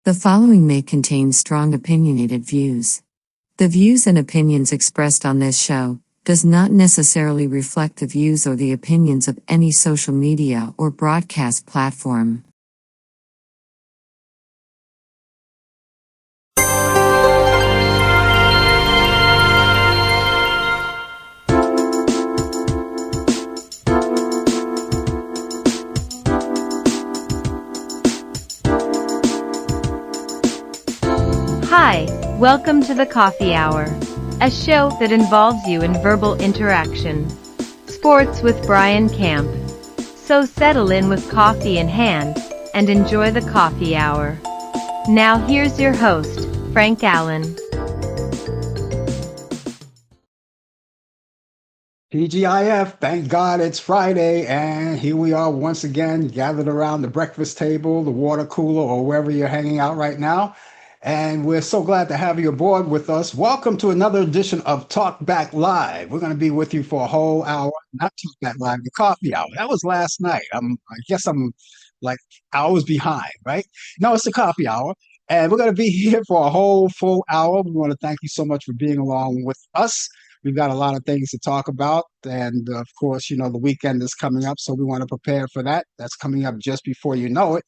The following may contain strong opinionated views. The views and opinions expressed on this show does not necessarily reflect the views or the opinions of any social media or broadcast platform. Hi, welcome to the Coffee Hour, a show that involves you in verbal interaction. Sports with Brian Camp. So settle in with coffee in hand and enjoy the Coffee Hour. Now here's your host, Frank Allan. TGIF, thank God it's Friday, and here we are once again gathered around the breakfast table, the water cooler, or wherever you're hanging out right now. And we're so glad to have you aboard with us. Welcome to another edition of Talk Back Live. We're going to be with you for a whole hour. Not Talk Back Live, the Coffee Hour. That was last night. I guess I'm like hours behind, right? No, it's the Coffee Hour. And we're going to be here for a whole full hour. We want to thank you so much for being along with us. We've got a lot of things to talk about. And of course, you know, the weekend is coming up. So we want to prepare for that. That's coming up just before you know it.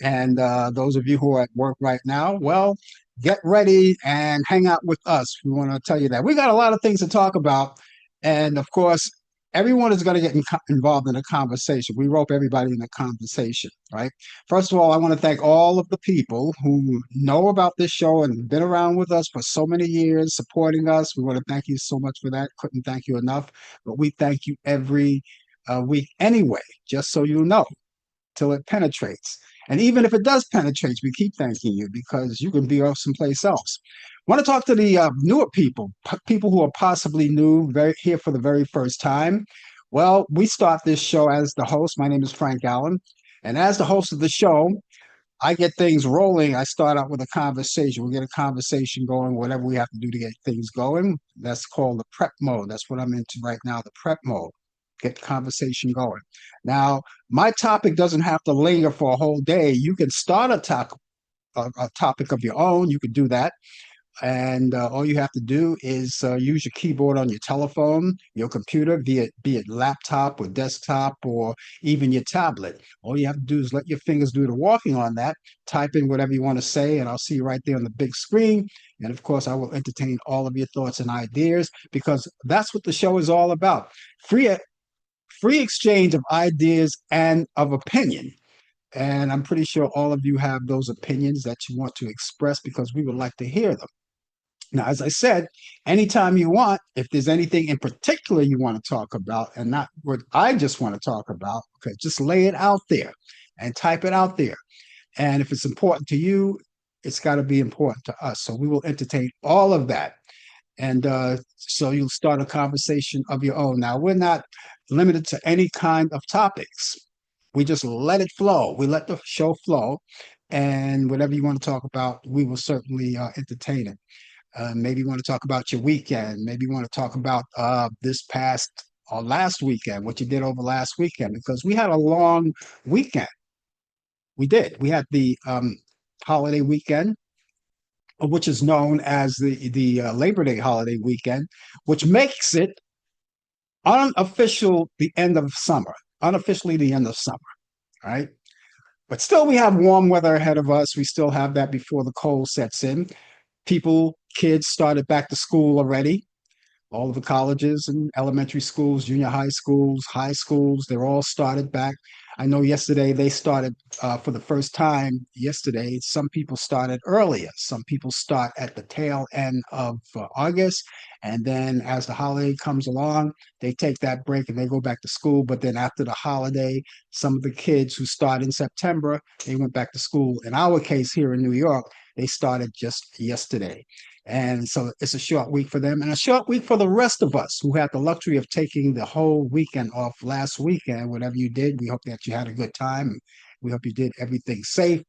And those of you who are at work right now, well, get ready and hang out with us. We want to tell you that we got a lot of things to talk about. And of course, everyone is going to get involved in a conversation. We rope everybody in a conversation, right? First of all, I want to thank all of the people who know about this show and been around with us for so many years, supporting us. We want to thank you so much for that. Couldn't thank you enough. But we thank you every week anyway, just so you know, till it penetrates. And even if it does penetrate, we keep thanking you because you can be off someplace else. I want to talk to the newer people, people who are possibly new, here for the very first time. Well, we start this show as the host. My name is Frank Allan. And as the host of the show, I get things rolling. I start out with a conversation. We get a conversation going, whatever we have to do to get things going. That's called the prep mode. That's what I'm into right now, the prep mode. Get the conversation going. Now, my topic doesn't have to linger for a whole day. You can start a topic of your own. You could do that. And all you have to do is use your keyboard on your telephone, your computer, be it laptop or desktop or even your tablet. All you have to do is let your fingers do the walking on that, type in whatever you want to say, and I'll see you right there on the big screen. And of course, I will entertain all of your thoughts and ideas because that's what the show is all about. Free exchange of ideas and of opinion. And I'm pretty sure all of you have those opinions that you want to express because we would like to hear them. Now, as I said, anytime you want, if there's anything in particular you want to talk about and not what I just want to talk about, okay, just lay it out there and type it out there. And if it's important to you, it's got to be important to us. So we will entertain all of that. And so you'll start a conversation of your own. Now, we're not limited to any kind of topics. We just let it flow. We let the show flow. And whatever you want to talk about, we will certainly entertain it. Maybe you want to talk about your weekend. Maybe you want to talk about this past or last weekend, what you did over last weekend, because we had a long weekend. We did. We had the holiday weekend, which is known as the Labor Day holiday weekend, which makes it the end of summer, unofficially the end of summer, right? But still, we have warm weather ahead of us. We still have that before the cold sets in. Kids started back to school already. All of the colleges and elementary schools, junior high schools, they're all started back. I know yesterday they started for the first time yesterday. Some people started earlier. Some people start at the tail end of August. And then as the holiday comes along, they take that break and they go back to school. But then after the holiday, some of the kids who start in September, they went back to school. In our case here in New York, they started just yesterday. And so it's a short week for them and a short week for the rest of us who had the luxury of taking the whole weekend off last weekend. Whatever you did, we hope that you had a good time. We hope you did everything safe.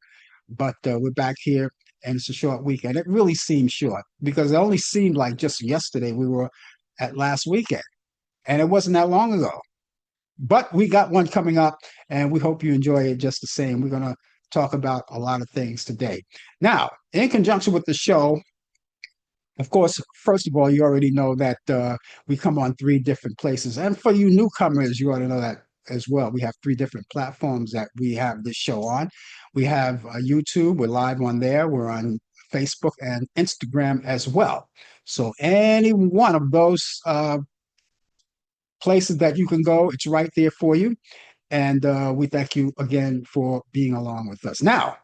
But we're back here and it's a short weekend. It really seems short because it only seemed like just yesterday we were at last weekend. And it wasn't that long ago. But we got one coming up and we hope you enjoy it just the same. We're going to talk about a lot of things today. Now, in conjunction with the show, of course, first of all, you already know that we come on three different places. And for you newcomers, you ought to know that as well. We have three different platforms that we have this show on. We have YouTube, we're live on there. We're on Facebook and Instagram as well. So any one of those places that you can go, it's right there for you. And we thank you again for being along with us. Now,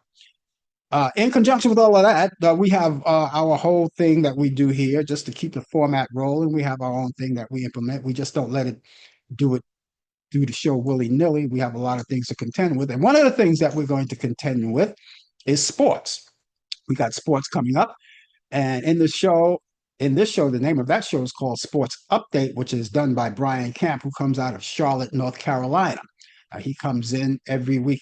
in conjunction with all of that, we have our whole thing that we do here just to keep the format rolling. We have our own thing that we implement. We just don't let it do it do the show willy-nilly. We have a lot of things to contend with. And one of the things that we're going to contend with is sports. We got sports coming up. And in this show, the name of that show is called Sports Update, which is done by Brian Camp, who comes out of Charlotte, North Carolina. He comes in every week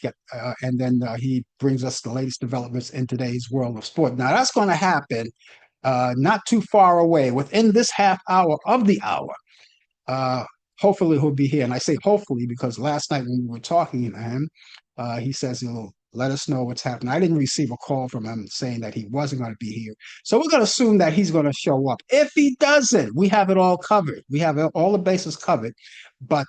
and then he brings us the latest developments in today's world of sport. Now, that's going to happen not too far away, within this half hour of the hour. Hopefully, he'll be here. And I say hopefully because last night when we were talking to him, he says he'll let us know what's happening. I didn't receive a call from him saying that he wasn't going to be here. So we're going to assume that he's going to show up. If he doesn't, we have it all covered. We have all the bases covered. But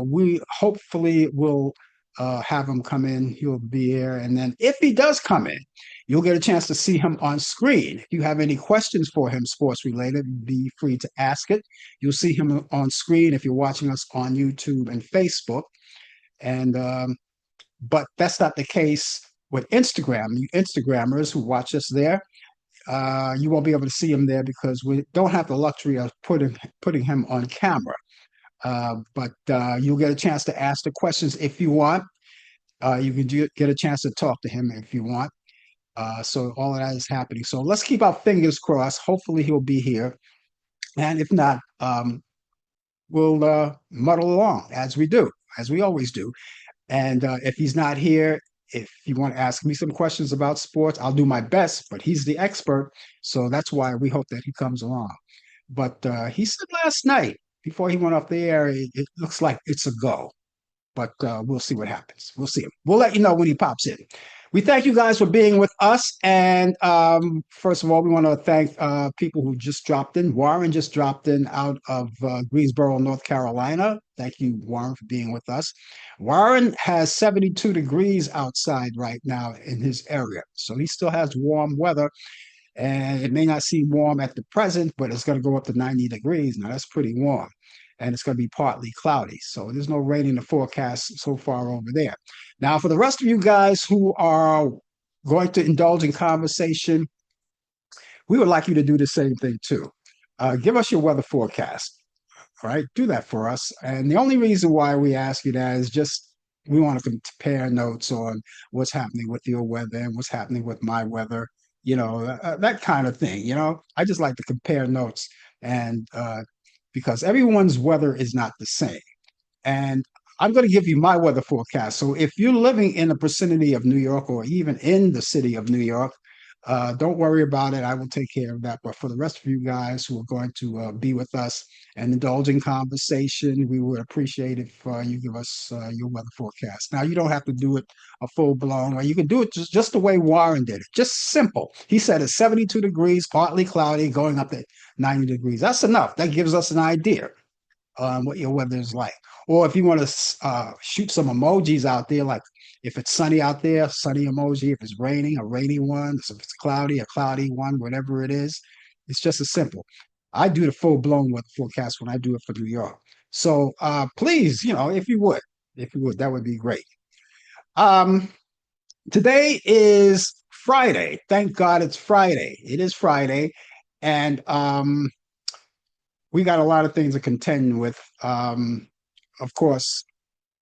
we hopefully will have him come in. He'll be here. And then if he does come in, you'll get a chance to see him on screen. If you have any questions for him, sports related, be free to ask it. You'll see him on screen if you're watching us on YouTube and Facebook. And but that's not the case with Instagram. You Instagrammers who watch us there, you won't be able to see him there because we don't have the luxury of putting him on camera. But you'll get a chance to ask the questions if you want. You can get a chance to talk to him if you want. So all of that is happening. So let's keep our fingers crossed. Hopefully he'll be here. And if not, we'll muddle along as we always do. And if he's not here, if you want to ask me some questions about sports, I'll do my best, but he's the expert. So that's why we hope that he comes along. But he said last night, before he went off the air, it looks like it's a go. But we'll see what happens. We'll see him. We'll let you know when he pops in. We thank you guys for being with us. And first of all, we want to thank people who just dropped in. Warren just dropped in out of Greensboro, North Carolina. Thank you, Warren, for being with us. Warren has 72 degrees outside right now in his area. So he still has warm weather. And it may not seem warm at the present, but it's going to go up to 90 degrees. Now, that's pretty warm. And it's going to be partly cloudy. So there's no rain in the forecast so far over there. Now, for the rest of you guys who are going to indulge in conversation, we would like you to do the same thing too. Give us your weather forecast. All right, do that for us. And the only reason why we ask you that is just we want to compare notes on what's happening with your weather and what's happening with my weather, that kind of thing. I just like to compare notes and because everyone's weather is not the same. And I'm going to give you my weather forecast. So if you're living in the vicinity of New York or even in the city of New York, don't worry about it. I will take care of that. But for the rest of you guys who are going to be with us and indulge in conversation, we would appreciate if you give us your weather forecast. Now, you don't have to do it a full blown, or you can do it just the way Warren did it. Just simple. He said it's 72 degrees, partly cloudy, going up to 90 degrees. That's enough. That gives us an idea on what your weather is like. Or if you want to shoot some emojis out there, like if it's sunny out there, sunny emoji. If it's raining, a rainy one. If it's cloudy, a cloudy one, whatever it is. It's just as simple. I do the full-blown weather forecast when I do it for New York. So please, if you would, that would be great. Today is Friday. Thank God it's Friday. It is Friday. And we got a lot of things to contend with. Of course,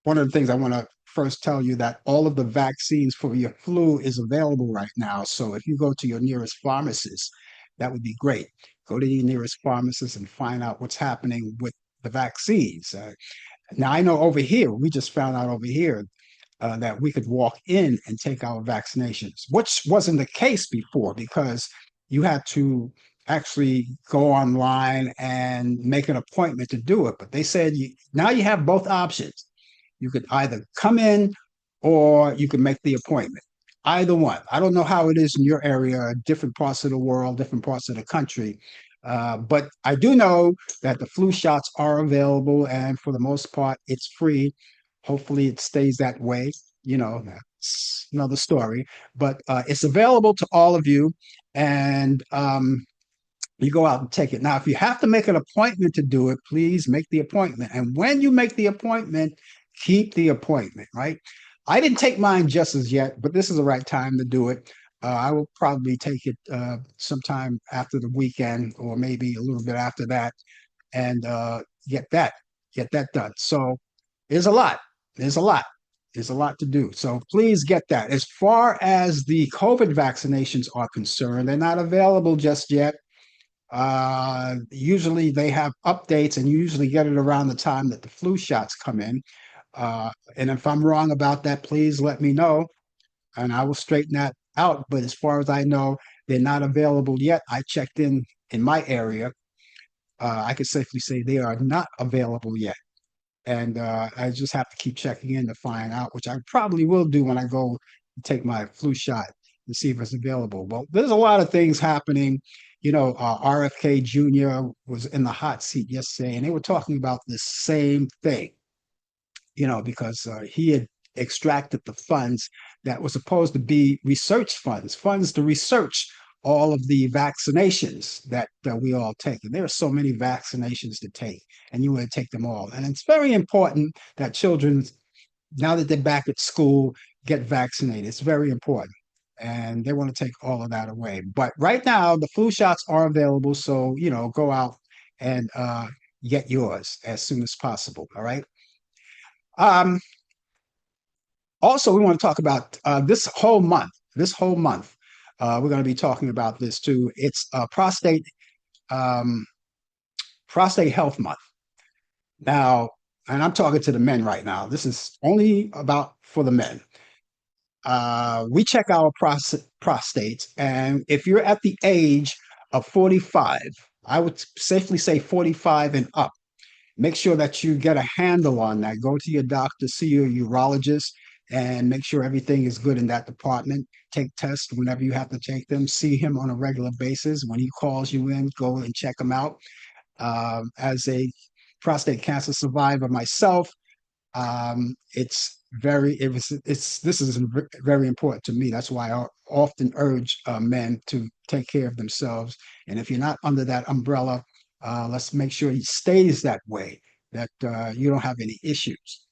one of the things I want to first tell you that all of the vaccines for your flu is available right now. So if you go to your nearest pharmacist, that would be great. Go to your nearest pharmacist and find out what's happening with the vaccines. Now, I know over here, we just found out over here that we could walk in and take our vaccinations, which wasn't the case before because you had to actually go online and make an appointment to do it. But they said now you have both options. You could either come in or you can make the appointment. Either one. I don't know how it is in your area, different parts of the world, different parts of the country. But I do know that the flu shots are available, and for the most part, it's free. Hopefully, it stays that way. That's another story. But it's available to all of you, and you go out and take it. Now, if you have to make an appointment to do it, please make the appointment. And when you make the appointment, keep the appointment, right? I didn't take mine just as yet, but this is the right time to do it. I will probably take it sometime after the weekend or maybe a little bit after that and get that get that done. So there's a lot. There's a lot. There's a lot to do. So please get that. As far as the COVID vaccinations are concerned, they're not available just yet. Usually they have updates, and you usually get it around the time that the flu shots come in. And if I'm wrong about that, please let me know, and I will straighten that out. But as far as I know, they're not available yet. I checked in my area. I could safely say they are not available yet, and I just have to keep checking in to find out, which I probably will do when I go take my flu shot to see if it's available. Well, there's a lot of things happening. RFK Jr. was in the hot seat yesterday, and they were talking about the same thing. Because he had extracted the funds that were supposed to be research funds to research all of the vaccinations that we all take. And there are so many vaccinations to take, and you want to take them all. And it's very important that children, now that they're back at school, get vaccinated. It's very important. And they want to take all of that away. But right now, the flu shots are available. So, go out and get yours as soon as possible. All right. Um, Also, we want to talk about this whole month. This whole month, we're going to be talking about this too. It's um, prostate health month now, and I'm talking to the men right now. This is only about for the men. We check our prostates, and if you're at the age of 45, I would safely say 45 and up. Make sure that you get a handle on that. Go to your doctor, see your urologist, and make sure everything is good in that department. Take tests whenever you have to take them. See him on a regular basis. When he calls you in, go and check him out. As a prostate cancer survivor myself, this is very important to me. That's why I often urge men to take care of themselves. And if you're not under that umbrella, let's make sure he stays that way, that you don't have any issues,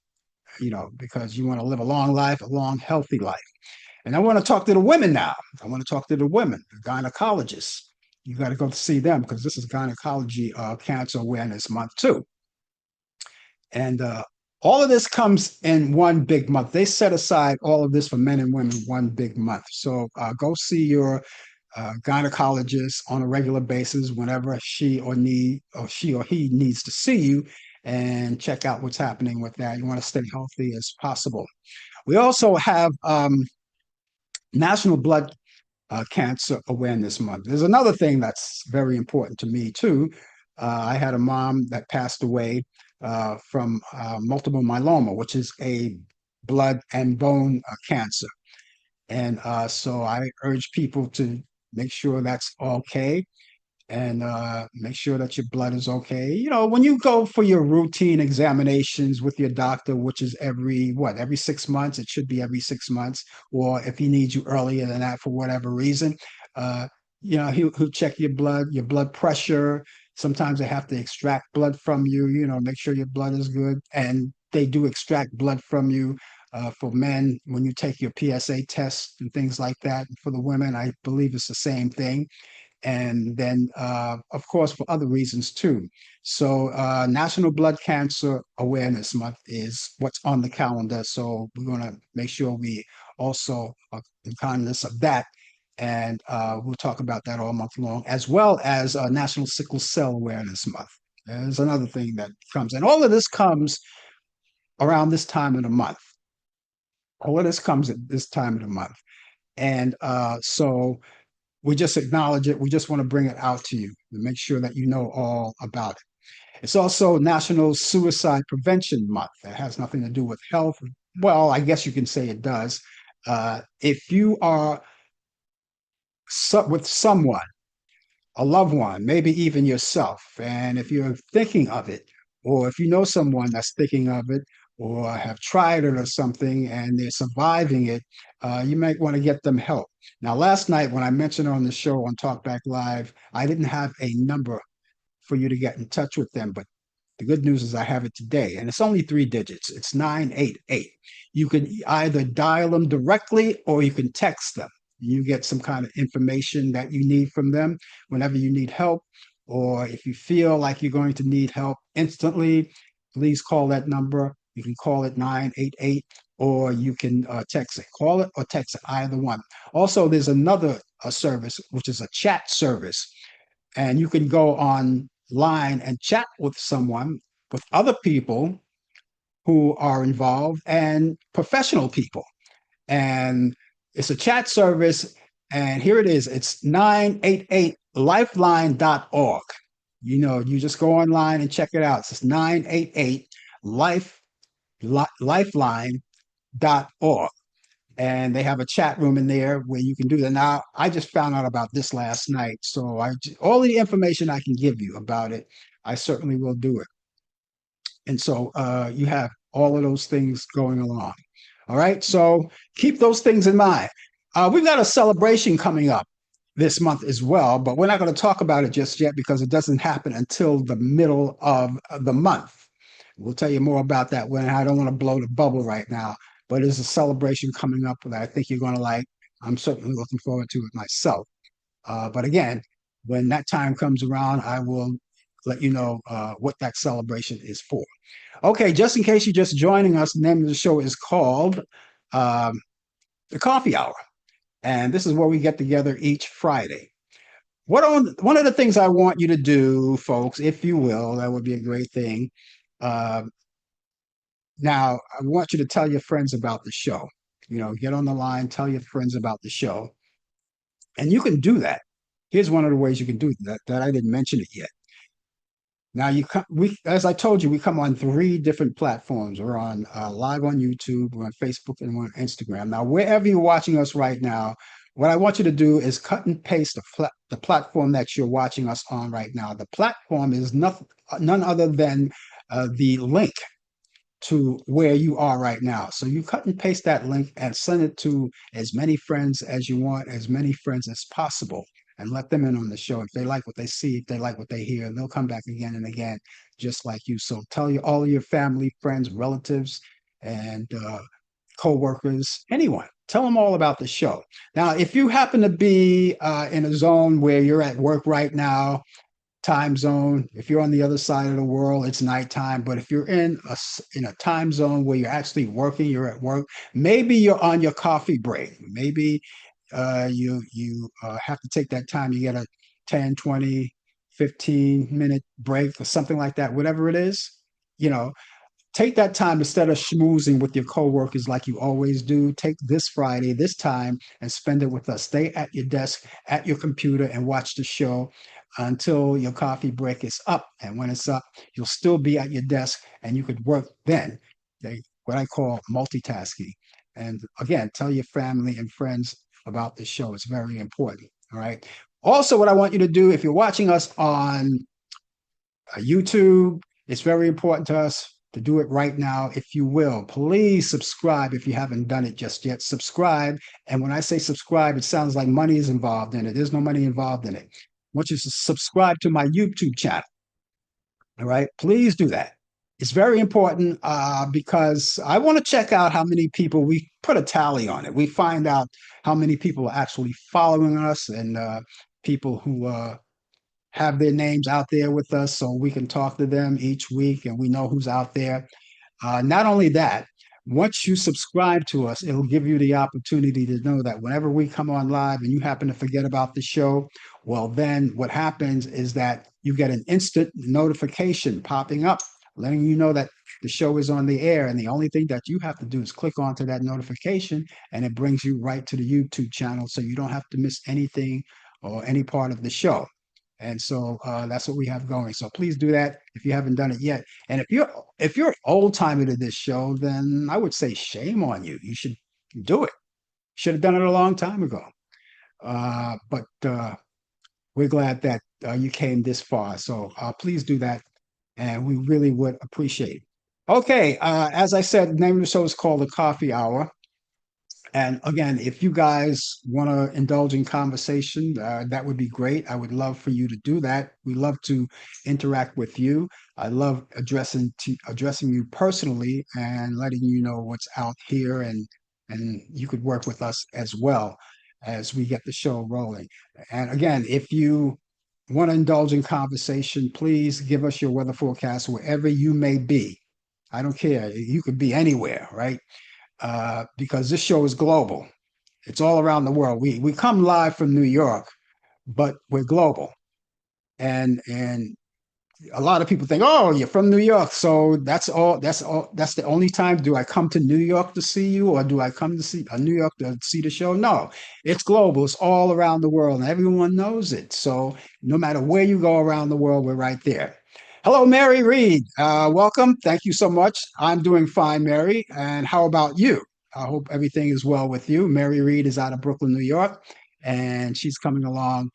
because you want to live a long life, a long, healthy life. And I want to talk to the women now. I want to talk to the women, the gynecologists. You got to go to see them because this is Gynecology Cancer Awareness Month too. And all of this comes in one big month. They set aside all of this for men and women one big month. So go see your gynecologist on a regular basis whenever she or he needs to see you, and check out what's happening with that. You want to stay healthy as possible. We also have National Blood Cancer Awareness Month. There's another thing that's very important to me too. I had a mom that passed away from multiple myeloma, which is a blood and bone cancer. And so I urge people to make sure that's okay, and make sure that your blood is okay. When you go for your routine examinations with your doctor, which is every 6 months, it should be every 6 months, or if he needs you earlier than that for whatever reason, uh, he'll check your blood pressure. Sometimes they have to extract blood from you, make sure your blood is good. And they do extract blood from you for men when you take your PSA test and things like that. For the women, I believe it's the same thing. And then, of course, for other reasons too. So, National Blood Cancer Awareness Month is what's on the calendar. So, we're going to make sure we also are in kindness of that. And we'll talk about that all month long, as well as National Sickle Cell Awareness Month. There's another thing that comes, and all of this comes around this time of the month. All of this comes at this time of the month. And so, we just acknowledge it. We just want to bring it out to you and make sure that you know all about it. It's also National Suicide Prevention Month. That has nothing to do with health. Well, I guess you can say it does. If you are with someone, a loved one, maybe even yourself. And if you're thinking of it, or if you know someone that's thinking of it, or have tried it or something and they're surviving it, you might want to get them help. Now, last night when I mentioned on the show on Talkback Live, I didn't have a number for you to get in touch with them, but the good news is I have it today, and it's only 3 digits. It's 988. You can either dial them directly or you can text them. You get some kind of information that you need from them whenever you need help, or if you feel like you're going to need help instantly, please call that number. You can call it 988 or you can text it. Call it or text it, either one. Also, there's another service, which is a chat service, and you can go online and chat with someone, with other people who are involved and professional people. And it's a chat service. And here it is, it's 988lifeline.org. You know, you just go online and check it out. It's 988 life lifeline.org, and they have a chat room in there where you can do that. Now, I just found out about this last night, so all the information I can give you about it, I certainly will do it. And so you have all of those things going along. All right, so keep those things in mind. We've got a celebration coming up this month as well, but we're not going to talk about it just yet because it doesn't happen until the middle of the month. We'll tell you more about that when I don't want to blow the bubble right now, but there's a celebration coming up that I think you're going to like. I'm certainly looking forward to it myself. But again, when that time comes around, I will let you know what that celebration is for. Okay, just in case you're just joining us, the name of the show is called um, The Coffee Hour. And this is where we get together each Friday. One of the things I want you to do, folks, if you will, that would be a great thing. Uh, Now, I want you to tell your friends about the show. You know, get on the line, tell your friends about the show. And you can do that. Here's one of the ways you can do that I didn't mention it yet. Now, as I told you, we come on 3 different platforms. We're on live on YouTube, we're on Facebook, and we're on Instagram. Now, wherever you're watching us right now, what I want you to do is cut and paste the platform that you're watching us on right now. The platform is none other than the link to where you are right now. So you cut and paste that link and send it to as many friends as you want, as many friends as possible, and let them in on the show. If they like what they see, if they like what they hear, they'll come back again and again, just like you. So tell all of your family, friends, relatives, and co-workers, anyone. Tell them all about the show. Now, if you happen to be in a zone where you're at work right now, time zone. If you're on the other side of the world, it's nighttime. But if you're in a time zone where you're actually working, you're at work. Maybe you're on your coffee break. Maybe you have to take that time. You get a 10, 20, 15-minute break or something like that. Whatever it is, you know, take that time instead of schmoozing with your coworkers like you always do. Take this Friday, this time, and spend it with us. Stay at your desk, at your computer, and watch the show until your coffee break is up. And when it's up, you'll still be at your desk and you could work then. What I call multitasking. And again, tell your family and friends about the show. It's very important. All right. Also, what I want you to do, if you're watching us on YouTube, it's very important to us to do it right now. If you will, please subscribe if you haven't done it just yet. Subscribe. And when I say subscribe, it sounds like money is involved in it. There's no money involved in it. I want you to subscribe to my YouTube channel. All right. Please do that. It's very important because I want to check out how many people we put a tally on it. We find out how many people are actually following us and people who have their names out there with us so we can talk to them each week and we know who's out there. Not only that, once you subscribe to us, it'll give you the opportunity to know that whenever we come on live and you happen to forget about the show, well, then what happens is that you get an instant notification popping up, letting you know that the show is on the air. And the only thing that you have to do is click onto that notification and it brings you right to the YouTube channel so you don't have to miss anything or any part of the show. And so that's what we have going. So please do that if you haven't done it yet. And if you're old timer to this show, then I would say shame on you. You should do it. Should have done it a long time ago. But we're glad that you came this far. So please do that, and we really would appreciate it. Okay, as I said, the name of the show is called The Coffee Hour. And again, if you guys want to indulge in conversation, that would be great. I would love for you to do that. We love to interact with you. I love addressing you personally and letting you know what's out here, and you could work with us as well as we get the show rolling. And again, if you want to indulge in conversation, please give us your weather forecast wherever you may be. I don't care. You could be anywhere, right? Because this show is global. It's all around the world. We come live from New York, but we're global. And a lot of people think, oh, you're from New York, so that's all. That's all. That's the only time. Do I come to New York to see you, or do I come to see New York to see the show? No, it's global. It's all around the world, and everyone knows it. So no matter where you go around the world, we're right there. Hello, Mary Reed. Welcome. Thank you so much. I'm doing fine, Mary. And how about you? I hope everything is well with you. Mary Reed is out of Brooklyn, New York, and she's coming along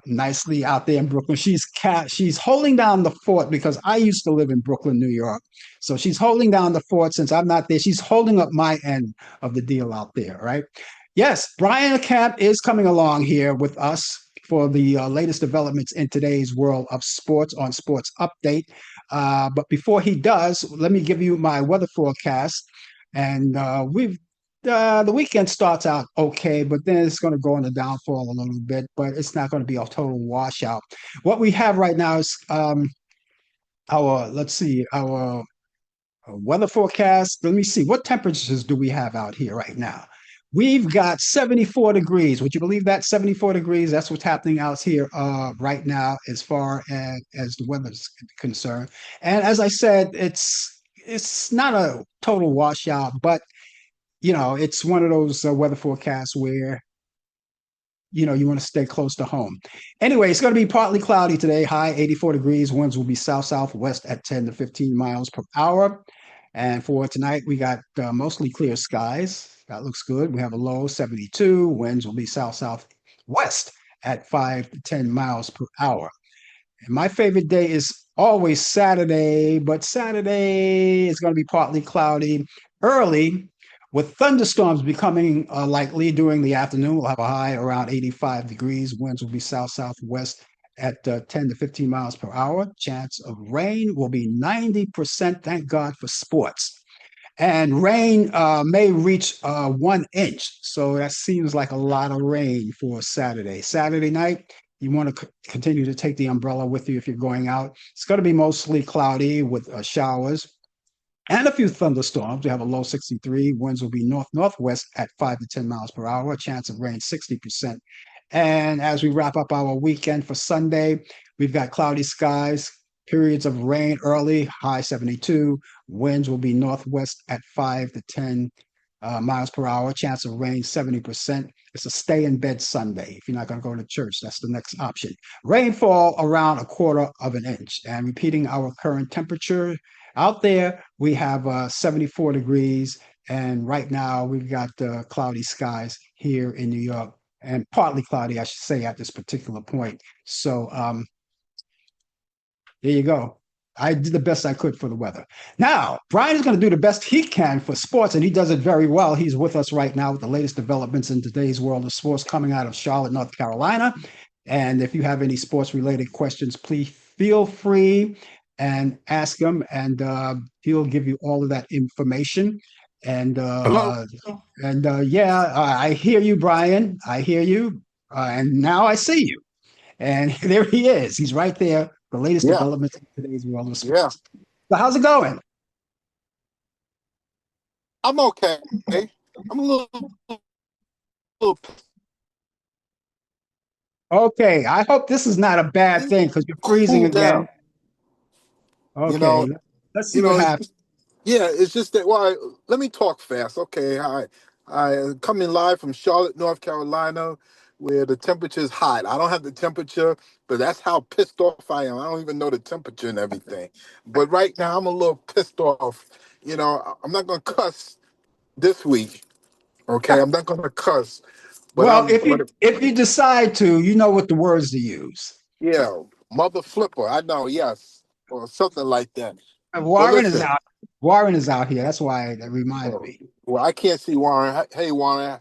nicely out there in Brooklyn. She's holding down the fort because I used to live in Brooklyn, New York. So she's holding down the fort since I'm not there. She's holding up my end of the deal out there, right? Yes, Brian Camp is coming along here with us for the latest developments in today's world of sports on Sports Update. But before he does, let me give you my weather forecast. And we've the weekend starts out okay, but then it's going to go on the downfall a little bit, but it's not going to be a total washout. What we have right now is let's see, our weather forecast. Let me see, what temperatures do we have out here right now? We've got 74 degrees. Would you believe that? 74 degrees. That's what's happening out here right now as far as the weather's concerned. And as I said, it's not a total washout, but it's one of those weather forecasts where you want to stay close to home. Anyway, it's going to be partly cloudy today, high 84 degrees. Winds will be south southwest at 10 to 15 miles per hour. And for tonight, we got mostly clear skies. That looks good. We have a low 72. Winds will be south southwest at 5 to 10 miles per hour. And my favorite day is always Saturday, but Saturday is going to be partly cloudy early with thunderstorms becoming likely during the afternoon. We'll have a high around 85 degrees. Winds will be south southwest at 10 to 15 miles per hour. Chance of rain will be 90%. Thank God for sports. And rain may reach 1 inch. So that seems like a lot of rain for Saturday. Saturday night, you want to continue to take the umbrella with you if you're going out. It's going to be mostly cloudy with showers and a few thunderstorms. We have a low 63. Winds will be north-northwest at 5 to 10 miles per hour. A chance of rain 60%. And as we wrap up our weekend for Sunday, we've got cloudy skies, periods of rain early, high 72. Winds will be northwest at 5 to 10 miles per hour. Chance of rain 70%. It's a stay in bed Sunday. If you're not going to go to church, that's the next option. Rainfall around a quarter of an inch. And repeating our current temperature out there, we have 74 degrees. And right now, we've got cloudy skies here in New York, and partly cloudy, I should say, at this particular point. So there you go. I did the best I could for the weather. Now, Brian is going to do the best he can for sports, and he does it very well. He's with us right now with the latest developments in today's world of sports coming out of Charlotte, North Carolina. And if you have any sports related questions, please feel free and ask him, and he'll give you all of that information. And Hello. yeah, I hear you, Brian. I hear you, and now I see you. And there he is. He's right there. The latest Yeah, developments in today's world of yeah. sports. So how's it going? I'm okay. I'm a little Okay, I hope this is not a bad thing because you're freezing cooled again. down. You Okay, know, let's see you what know. happens. Yeah, it's just that. Why? Let me talk fast. Okay. Hi. I coming live from Charlotte, North Carolina, where the temperature is hot. I don't have the temperature, but that's how pissed off I am. I don't even know the temperature and everything. But right now, I'm a little pissed off. I'm not gonna cuss this week, Okay, I'm not gonna cuss, but Well, I'm but if you decide to, you know what the words to use. yeah, mother flipper. I know, yes, or something like that. But Warren is listen, out. Warren is out here. That's why that reminded oh, me. well, I can't see Warren. Hey, Warren,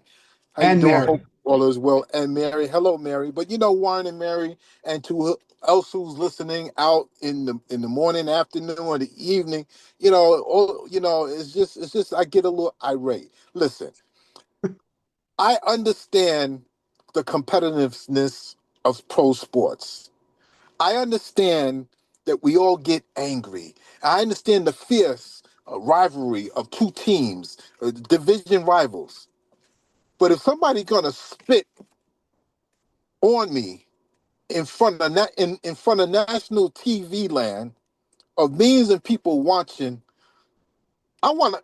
how you And doing? Mary. Hope all is well. And Mary, hello, Mary. But you know, Warren and Mary, and to else who's listening out in the morning, afternoon, or the evening, all it's just I get a little irate. Listen, I understand the competitiveness of pro sports. I understand that we all get angry. I understand the fierce rivalry of two teams, division rivals. But if somebody's gonna spit on me in front of national TV land of millions of people watching, I want to.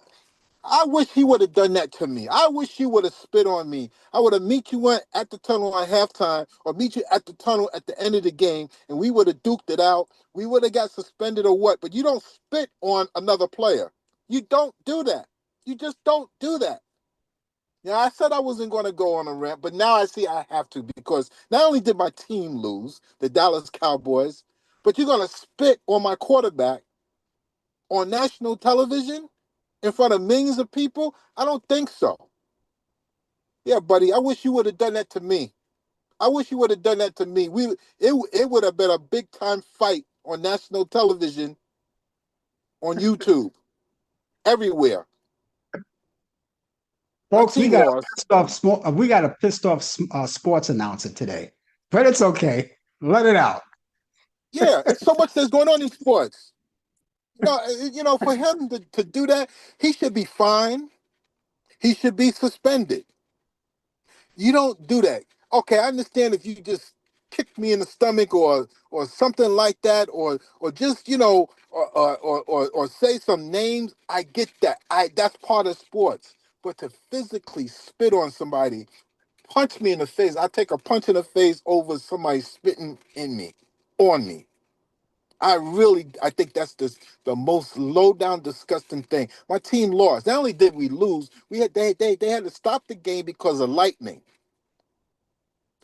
I wish he would have done that to me. I wish he would have spit on me. I would have meet you at the tunnel at halftime or meet you at the tunnel at the end of the game and we would have duked it out. We would have got suspended or what, but you don't spit on another player. You don't do that. You just don't do that. Yeah, I said I wasn't going to go on a rant, but now I see I have to because not only did my team lose, the Dallas Cowboys, but you're going to spit on my quarterback on national television in front of millions of people? I don't think so. Yeah, buddy, I wish you would have done that to me. I wish you would have done that to me. It would have been a big time fight on national television, on YouTube, everywhere. My Folks, team lost. we got a pissed off sports announcer today. But it's okay. Let it out. Yeah, it's so much that's going on in sports. For him to do that, he should be fined. He should be suspended. You don't do that. Okay, I understand if you just kick me in the stomach or something like that, or just or say some names. I get that. That's part of sports. But to physically spit on somebody, punch me in the face. I take a punch in the face over somebody spitting in me, on me. I think that's the most low down, disgusting thing. My team lost. Not only did we lose, they had to stop the game because of lightning.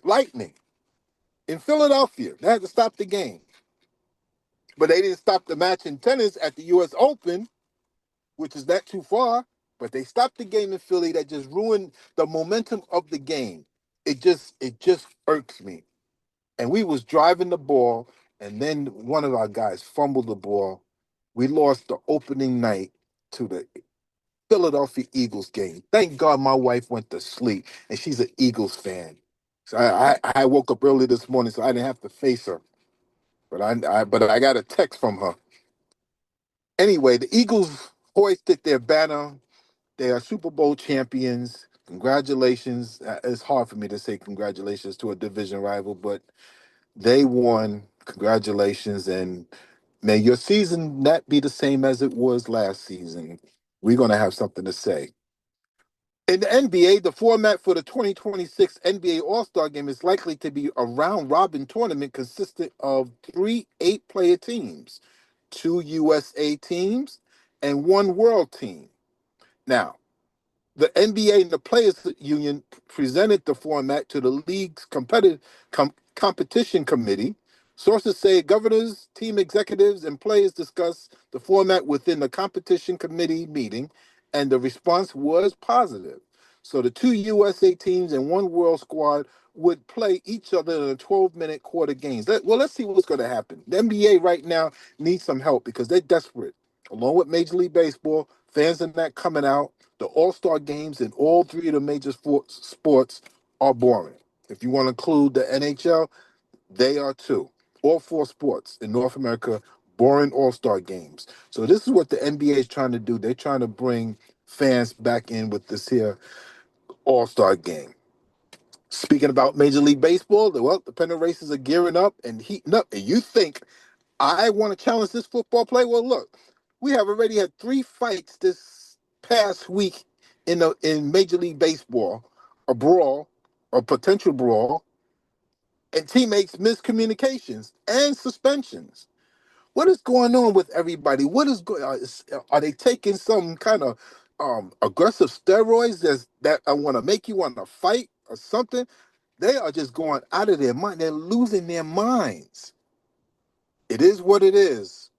Lightning in Philadelphia. They had to stop the game. But they didn't stop the match in tennis at the US Open, which is not too far. But they stopped the game in Philly that just ruined the momentum of the game. It just irks me. And we was driving the ball, and then one of our guys fumbled the ball. We lost the opening night to the Philadelphia Eagles game. Thank God my wife went to sleep, and she's an Eagles fan. So I woke up early this morning, so I didn't have to face her. But I got a text from her. Anyway, the Eagles hoisted their banner. They are Super Bowl champions. Congratulations. It's hard for me to say congratulations to a division rival, but they won. Congratulations. And may your season not be the same as it was last season. We're going to have something to say. In the NBA, the format for the 2026 NBA All Star game is likely to be a round robin tournament consisting of three 8 player teams, two USA teams, and one world team. Now, the NBA and the Players Union presented the format to the league's competition committee. Sources say governors, team executives, and players discussed the format within the competition committee meeting, and the response was positive. So the two USA teams and one world squad would play each other in a 12-minute quarter games. Let's see what's going to happen. The NBA right now needs some help because they're desperate. Along with Major League Baseball, fans are not coming out. The All-Star games in all three of the major sports are boring. If you want to include the NHL, they are too. All four sports in North America, boring All-Star games. So this is what the NBA is trying to do. They're trying to bring fans back in with this here All-Star game. Speaking about Major League Baseball, the pennant races are gearing up and heating up. And you think I want to challenge this football play? Well, look, we have already had 3 fights this past week in Major League Baseball, a brawl, a potential brawl, and teammates miscommunications and suspensions. What is going on with everybody? What is going? Are they taking some kind of? aggressive steroids that I want to make you want to fight or something. They are just going out of their mind. They're losing their minds. It is what it is.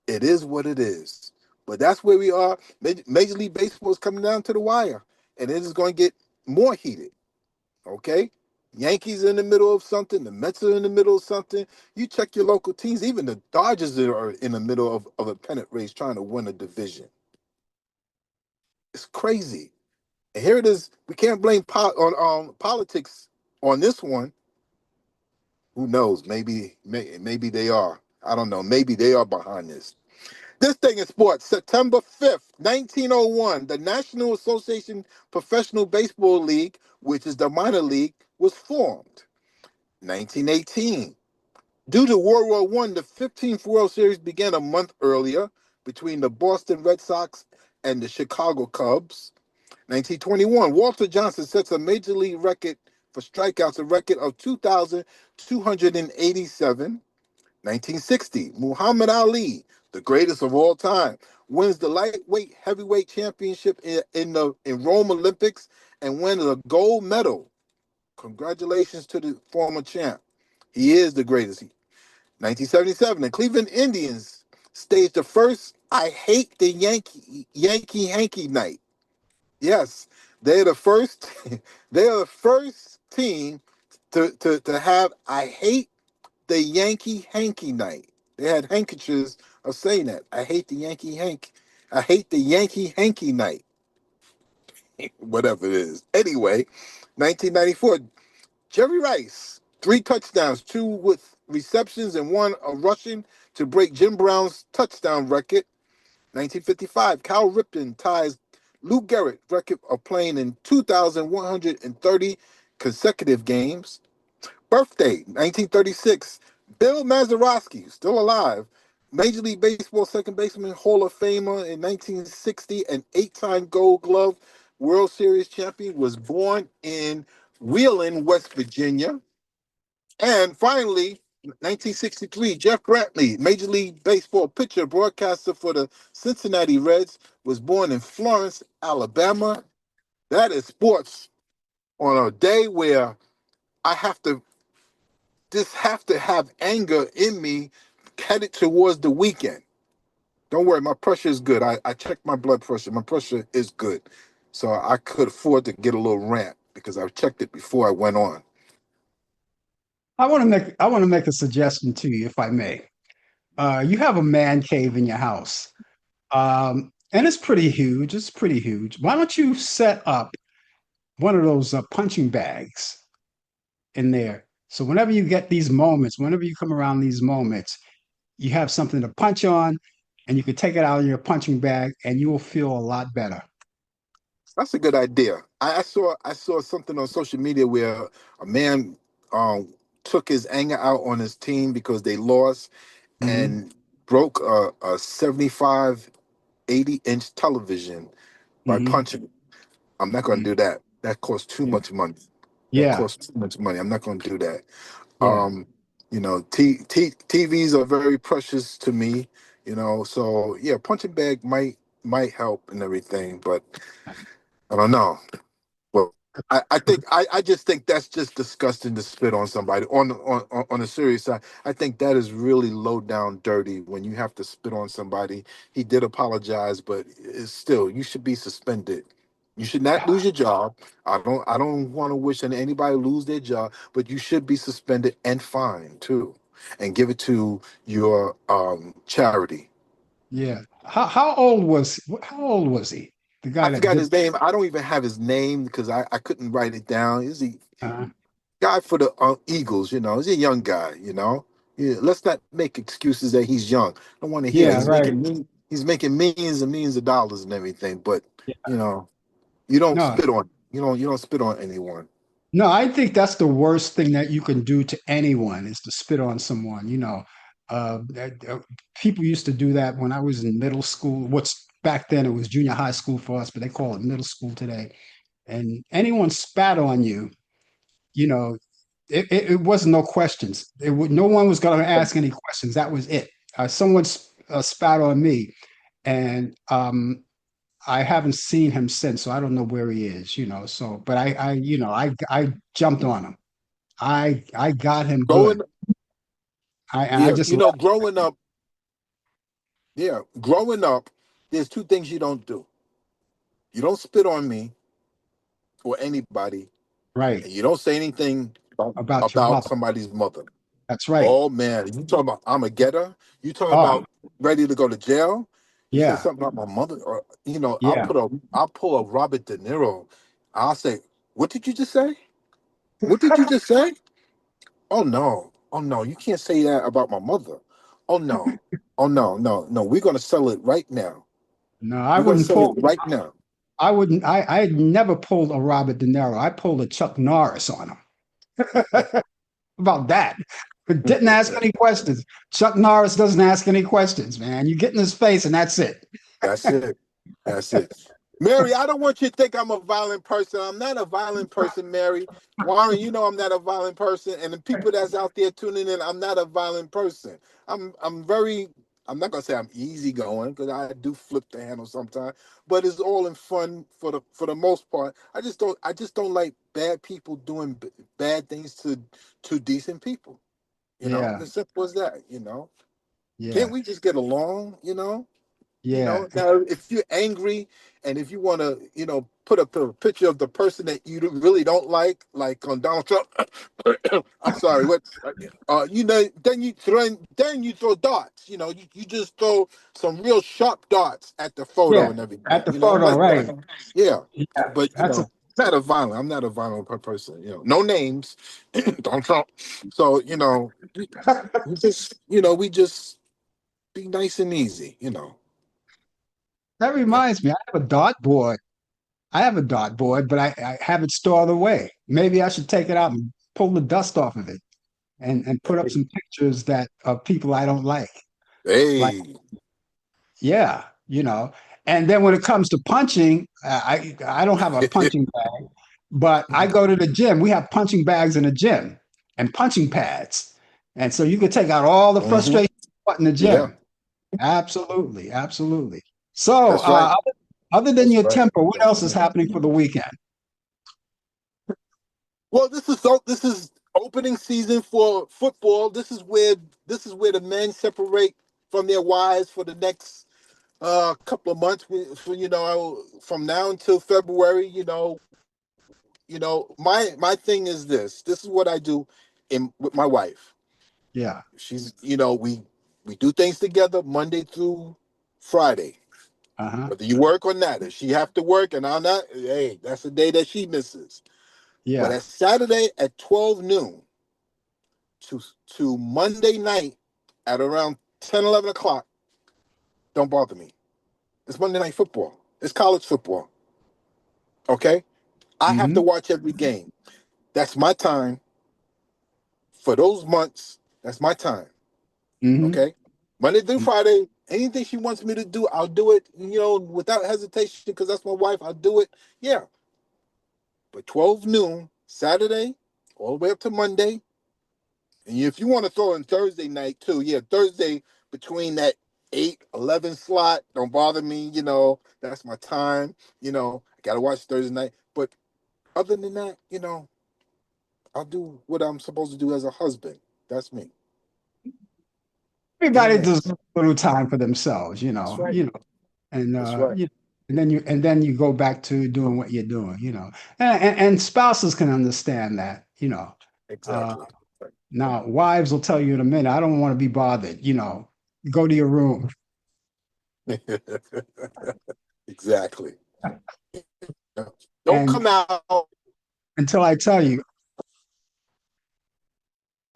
It is what it is. But that's where we are. Major League Baseball is coming down to the wire, and it is going to get more heated. Okay, Yankees are in the middle of something. The Mets are in the middle of something. You check your local teams. Even the Dodgers are in the middle of a pennant race trying to win a division. It's crazy. And here it is. We can't blame on politics on this one. Who knows? Maybe they are. I don't know. Maybe they are behind this. This thing in sports, September 5th, 1901, the National Association Professional Baseball League, which is the minor league, was formed. 1918, due to World War I, the 15th World Series began a month earlier between the Boston Red Sox and the Chicago Cubs. 1921, Walter Johnson sets a major league record for strikeouts, a record of 2,287. 1960, Muhammad Ali, the greatest of all time, wins the lightweight heavyweight championship in Rome Olympics and wins a gold medal. Congratulations to the former champ. He is the greatest. 1977, the Cleveland Indians staged the first I Hate the Yankee Hanky night. Yes, they're the first they're the first team to have I Hate the Yankee Hanky night. They had handkerchiefs of saying that. I hate the Yankee Hank. I hate the Yankee Hanky night. Whatever it is. Anyway, 1994, Jerry Rice, 3 touchdowns, 2 with receptions and 1 rushing to break Jim Brown's touchdown record. 1955, Cal Ripken ties Lou Gehrig record of playing in 2,130 consecutive games. Birthday, 1936. Bill Mazeroski, still alive. Major League Baseball second baseman, Hall of Famer in 1960, an 8-time Gold Glove World Series champion, was born in Wheeling, West Virginia. And finally, 1963, Jeff Brantley, Major League Baseball pitcher, broadcaster for the Cincinnati Reds, was born in Florence, Alabama. That is sports on a day where I have to have anger in me headed towards the weekend. Don't worry, my pressure is good. I checked my blood pressure. My pressure is good. So I could afford to get a little rant because I checked it before I went on. I want to make a suggestion to you, if I may. You have a man cave in your house, and it's pretty huge. It's pretty huge. Why don't you set up one of those punching bags in there? So whenever you get these moments, whenever you come around these moments, you have something to punch on, and you can take it out of your punching bag, and you will feel a lot better. That's a good idea. I saw something on social media where a man took his anger out on his team because they lost Hmm. and broke a 75, 80-inch television by Hmm. punching. I'm not going to do that. That costs too Yeah. much money. That Yeah. costs too much money. I'm not going to do that. Yeah. Um, TVs are very precious to me. So yeah, punching bag might help and everything, but I don't know. Well, I just think that's just disgusting to spit on somebody. On a serious side, I think that is really low down dirty when you have to spit on somebody. He did apologize, but it's still you should be suspended. You should not lose your job. I don't want to wish anybody lose their job, but you should be suspended and fined too, and give it to your charity. Yeah. How old was he? The I guy that forgot did. his name. I don't even have his name because I couldn't write it down. Is he Uh, guy for the Eagles? He's a young guy. Yeah, let's not make excuses that he's young. I don't want to hear that. yeah. He's Right. making he's making millions and millions of dollars and everything. But Yeah. you know, you don't No. spit on you don't spit on anyone. No. I think that's the worst thing that you can do to anyone is to spit on someone. People used to do that when I was in middle school. What's back then it was junior high school for us, but they call it middle school today. And anyone spat on you, you know, it wasn't no questions. No one was going to ask any questions. That was it. Someone spat on me, and I haven't seen him since, so I don't know where he is, you know. So, but I jumped on him. I got him good. Growing, I yeah, just you love know, growing up, yeah, growing up, there's two things you don't do. You don't spit on me or anybody, right and you don't say anything about your about mother. somebody's mother. That's right. Oh man, you talking about I'm a getter? You talking Oh, about ready to go to jail? You say yeah, something about my mother, or yeah. I'll pull a Robert De Niro. I'll say, "What did you just say? What did you just say?" Oh no, oh no, you can't say that about my mother. Oh no, oh no, no, no. We're gonna sell it right now. No, I We're gonna wouldn't sell it pull. right now. I wouldn't. I never pulled a Robert De Niro. I pulled a Chuck Norris on him. About that. But didn't ask any questions. Chuck Norris doesn't ask any questions, man. You get in his face and that's it. That's it. That's it. Mary, I don't want you to think I'm a violent person. I'm not a violent person, Mary. Warren, you know I'm not a violent person. And the people that's out there tuning in, I'm not a violent person. I'm very I'm not gonna say I'm easygoing because I do flip the handle sometimes, but it's all in fun for the most part. I just don't like bad people doing bad things to decent people. You know, Yeah, as simple as that. You know, can't yeah, we just get along? You know, yeah, now if you're angry and if you want to, put up a picture of the person that you really don't like on Donald Trump, I'm sorry, what, then you throw darts. You just throw some real sharp darts at the photo yeah. and everything. At the photo, But right? yeah, Yeah, but that's a I'm not a violent person. No names, Donald Trump. So we just, we just be nice and easy. that reminds me. I have a dartboard. I have a dartboard, but I have it stored away. Maybe I should take it out and pull the dust off of it and put up some pictures that of people I don't like. Like, Hey. yeah, you know. And then when it comes to punching, I don't have a punching bag, but I go to the gym. We have punching bags in the gym and punching pads, and so you can take out all the Hmm. frustration in the Yeah, gym. Absolutely, absolutely. So, that's right. other than That's your right. temper, what else is happening for the weekend? Well, this is opening season for football. This is where the men separate from their wives for the next couple of months. From now until February. My thing is this. This is what I do in with my wife. Yeah. She's we do things together Monday through Friday. Uh-huh. Whether you work or not, if she have to work and I'm not, hey, that's the day that she misses. But Yeah. at Saturday at 12 noon to Monday night at around 10, 11 o'clock, don't bother me. It's Monday night football. It's college football. Okay? I have to Mm-hmm. watch every game. That's my time for those months. That's my time. Mm-hmm. Okay? Monday through Friday, anything she wants me to do, I'll do it, without hesitation, because that's my wife. I'll do it. Yeah. But 12 noon, Saturday, all the way up to Monday. And if you want to throw in Thursday night too, yeah, Thursday between that 8-11 slot, don't bother me. That's my time. I got to watch Thursday night. But other than that, I'll do what I'm supposed to do as a husband. That's me. Everybody Amen. deserves a little time for themselves, That's right. and That's right. and then you go back to doing what you're doing, and spouses can understand that, Uh, Exactly. now wives will tell you in a minute, I don't want to be bothered, go to your room Exactly. Don't and come out until I tell you,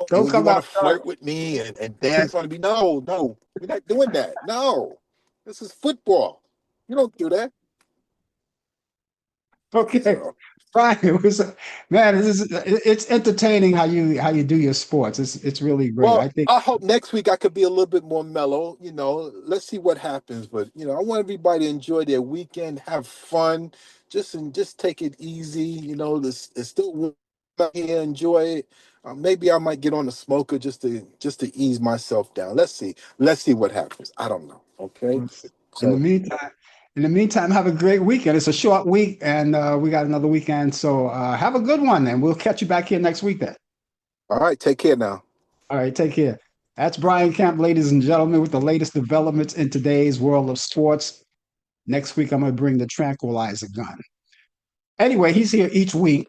don't and you come want to out. flirt with me and dance on me. No, no, we're not doing that. No, this is football. You don't do that. Okay, So, Brian, man, it's entertaining how you do your sports. It's really great. well, I think I hope next week I could be a little bit more mellow. Let's see what happens. But I want everybody to enjoy their weekend, have fun, just take it easy. It's still warm out here. Enjoy it. Maybe I might get on the smoker just to ease myself down. Let's see. Let's see what happens. I don't know. Okay. in the So meantime. In the meantime, have a great weekend. It's a short week, and we got another weekend. So have a good one, and we'll catch you back here next week then. All right, take care now. All right, take care. That's Brian Camp, ladies and gentlemen, with the latest developments in today's world of sports. Next week, I'm going to bring the tranquilizer gun. Anyway, he's here each week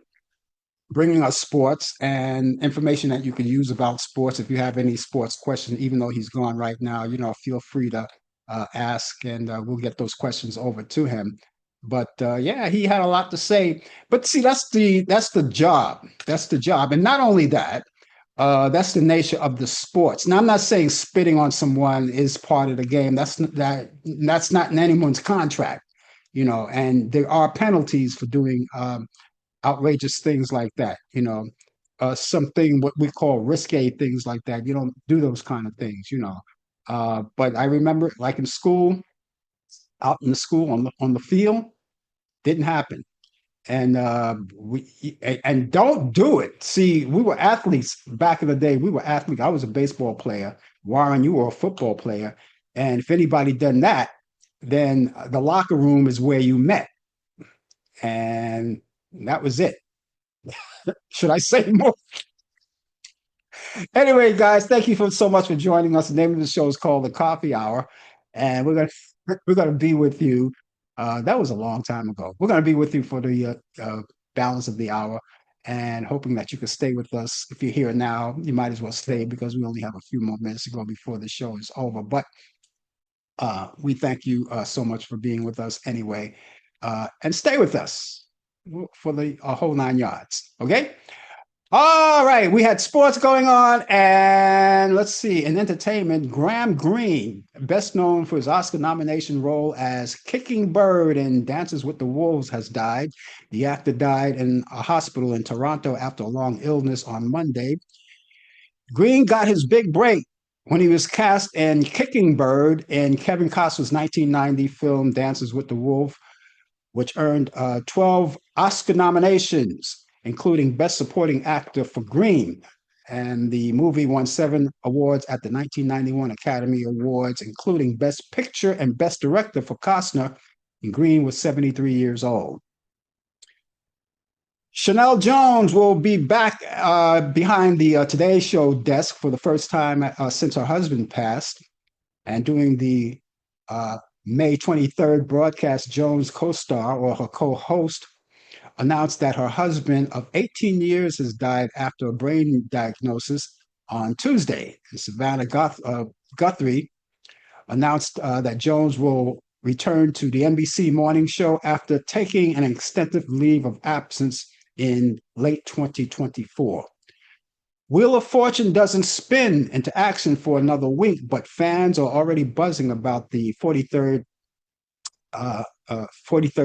bringing us sports and information that you can use about sports. If you have any sports questions, even though he's gone right now, feel free to ask, and we'll get those questions over to him. But yeah, he had a lot to say. But see, that's the job. That's the job, and not only that, that's the nature of the sports. Now, I'm not saying spitting on someone is part of the game. That's not in anyone's contract, and there are penalties for doing outrageous things like that. Something what we call risque things like that. You don't do those kind of things. But I remember, like in school, out in the school on the field, didn't happen. And don't do it. See, we were athletes back in the day. We were athletes. I was a baseball player. Warren, you were a football player. And if anybody done that, then the locker room is where you met. And that was it. Should I say more? Anyway, guys, thank you so much for joining us. The name of the show is called The Coffee Hour, and we're gonna be with you. That was a long time ago. We're gonna be with you for the balance of the hour, and hoping that you can stay with us. If you're here now, you might as well stay because we only have a few more minutes to go before the show is over. But we thank you so much for being with us anyway, and stay with us for the whole 9 yards. Okay. All right, we had sports going on, and let's see, in entertainment, Graham Greene, best known for his Oscar nomination role as Kicking Bird in Dances with the Wolves, has died. The actor died in a hospital in Toronto after a long illness on Monday. Greene got his big break when he was cast in Kicking Bird in Kevin Costner's 1990 film Dances with the Wolf, which earned 12 Oscar nominations, including Best Supporting Actor for Greene. And the movie won 7 awards at the 1991 Academy Awards, including Best Picture and Best Director for Costner. And Greene was 73 years old. Chanel Jones will be back behind the Today Show desk for the first time since her husband passed. And doing the May 23rd broadcast, Jones' co-star or her co-host announced that her husband of 18 years has died after a brain diagnosis on Tuesday. And Savannah Guthrie announced that Jones will return to the NBC morning show after taking an extended leave of absence in late 2024. Wheel of Fortune doesn't spin into action for another week, but fans are already buzzing about the 43rd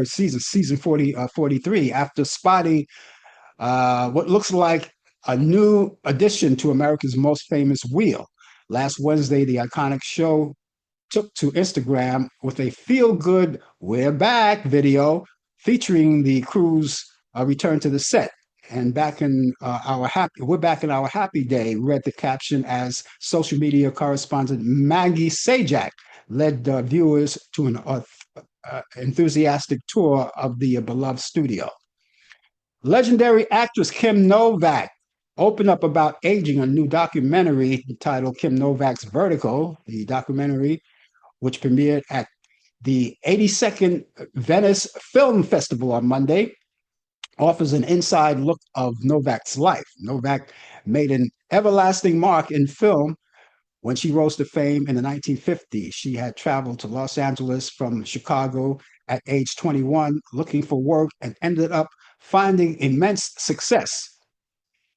season 43, after spotting what looks like a new addition to America's most famous wheel. Last Wednesday, the iconic show took to Instagram with a feel-good "We're back" video featuring the crew's return to the set. And we're back in our happy day, read the caption as social media correspondent Maggie Sajak led viewers to an enthusiastic tour of the beloved studio. Legendary actress Kim Novak opened up about aging. A new documentary titled Kim Novak's Vertical, the documentary, which premiered at the 82nd Venice Film Festival on Monday, offers an inside look of Novak's life. Novak made an everlasting mark in film when she rose to fame in the 1950s. She had traveled to Los Angeles from Chicago at age 21 looking for work and ended up finding immense success.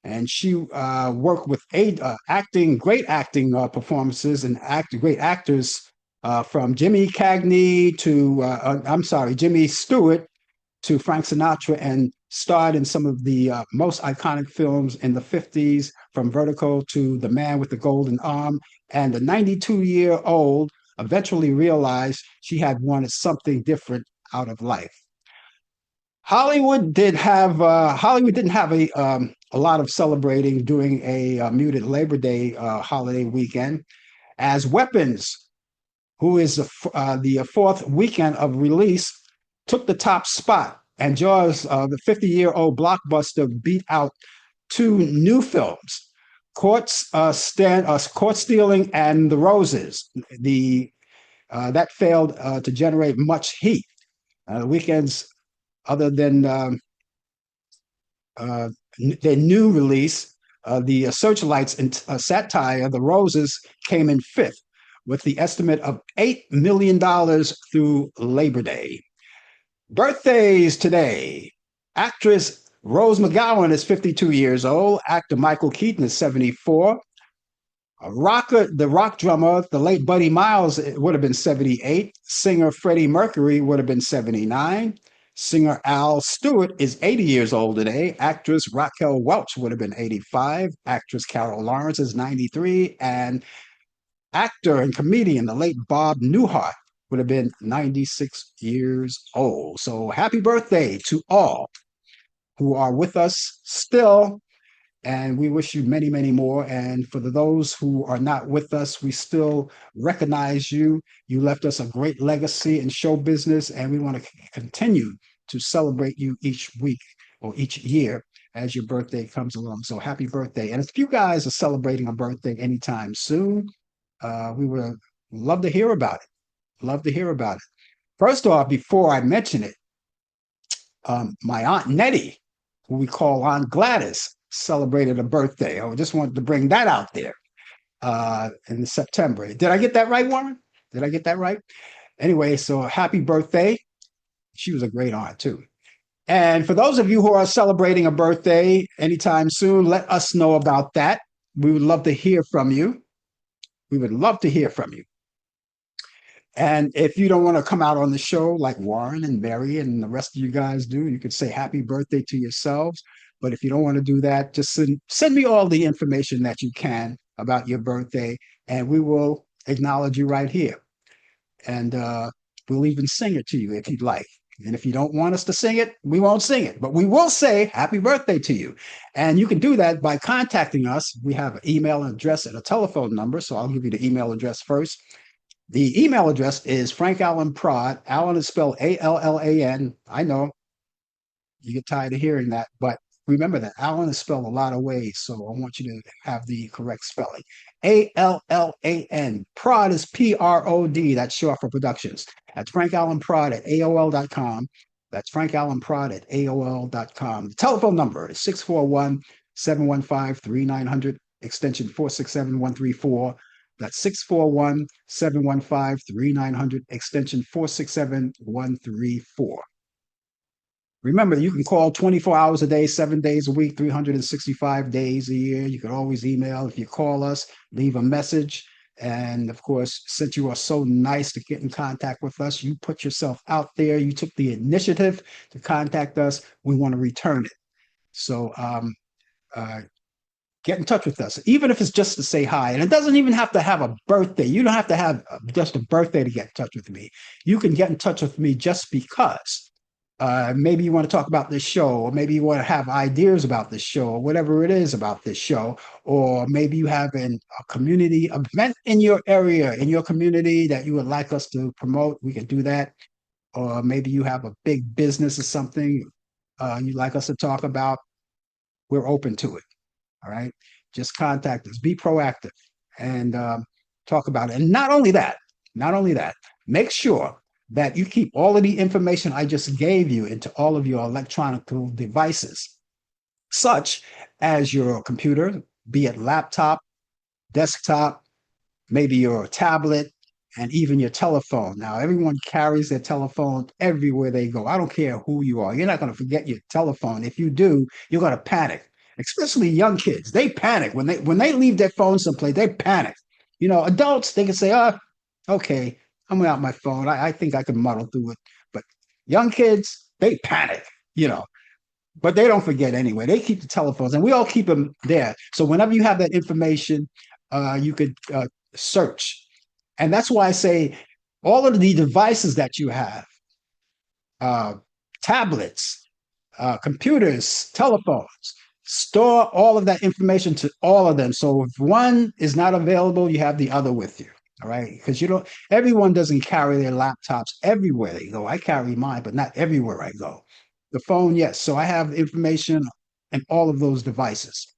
And she worked with great acting performances and great actors from Jimmy Cagney to, Jimmy Stewart to Frank Sinatra, and starred in some of the most iconic films in the 50s, from Vertical to The Man with the Golden Arm. And the 92-year-old eventually realized she had wanted something different out of life. Hollywood didn't have a lot of celebrating during a muted Labor Day holiday weekend, as Weapons who is the fourth weekend of release, took the top spot. And Jaws, the 50-year-old blockbuster, beat out two new films, Court Stealing and The Roses. That failed to generate much heat. Weekends, other than uh, their new release, the Searchlights and satire, The Roses, came in fifth with the estimate of $8 million through Labor Day. Birthdays today. Actress Rose McGowan is 52 years old. Actor Michael Keaton is 74. The rock drummer, the late Buddy Miles, would have been 78. Singer Freddie Mercury would have been 79. Singer Al Stewart is 80 years old today. Actress Raquel Welch would have been 85. Actress Carol Lawrence is 93. And actor and comedian, the late Bob Newhart, would have been 96 years old. So happy birthday to all who are with us still. And we wish you many, many more. And for those who are not with us, we still recognize you. You left us a great legacy in show business, and we want to continue to celebrate you each week or each year as your birthday comes along. So happy birthday. And if you guys are celebrating a birthday anytime soon, we would love to hear about it. Love to hear about it. First off, before I mention it, my Aunt Nettie, who we call Aunt Gladys, celebrated a birthday. I just wanted to bring that out there in September. Did I get that right, Warren? Did I get that right? Anyway, so happy birthday. She was a great aunt, too. And for those of you who are celebrating a birthday anytime soon, let us know about that. We would love to hear from you. We would love to hear from you. And if you don't want to come out on the show like Warren and Mary and the rest of you guys do, you could say happy birthday to yourselves. But if you don't want to do that, just send me all the information that you can about your birthday, and we will acknowledge you right here. And we'll even sing it to you if you'd like. And if you don't want us to sing it, we won't sing it. But we will say happy birthday to you. And you can do that by contacting us. We have an email address and a telephone number. So I'll give you the email address first. The email address is Frank Allan Prod. Allan is spelled Allan. I know you get tired of hearing that, but remember that Allan is spelled a lot of ways. So I want you to have the correct spelling. Allan. Prod is Prod. That's short for productions. That's Frank Allan Prod at AOL.com. That's Frank Allan Prod at AOL.com. The telephone number is 641 715 3900, extension 467134. That's 641 715 3900, extension 467134. Remember, you can call 24 hours a day, 7 days a week, 365 days a year. You can always email. If you call us, leave a message. And of course, since you are so nice to get in contact with us, you put yourself out there. You took the initiative to contact us. We want to return it. So get in touch with us, even if it's just to say hi. And it doesn't even have to have a birthday. You don't have to have just a birthday to get in touch with me. You can get in touch with me just because. Maybe you want to talk about this show, or maybe you want to have ideas about this show, or whatever it is about this show, or maybe you have a community event in your area, in your community that you would like us to promote. We can do that. Or maybe you have a big business or something you'd like us to talk about. We're open to it. All right. Just contact us. Be proactive and talk about it. And not only that, make sure that you keep all of the information I just gave you into all of your electronic devices, such as your computer, be it laptop, desktop, maybe your tablet, and even your telephone. Now, everyone carries their telephone everywhere they go. I don't care who you are. You're not going to forget your telephone. If you do, you're going to panic, especially young kids. They panic when they leave their phone someplace. They panic. You know, adults, they can say, oh, okay, I'm without my phone. I think I can muddle through it. But young kids, they panic, you know, but they don't forget anyway. They keep the telephones, and we all keep them there. So whenever you have that information, you could search. And that's why I say all of the devices that you have, tablets, computers, telephones, store all of that information to all of them. So if one is not available, you have the other with you. All right, because everyone doesn't carry their laptops everywhere they go. I carry mine, but not everywhere I go. The phone, yes. So I have information in all of those devices.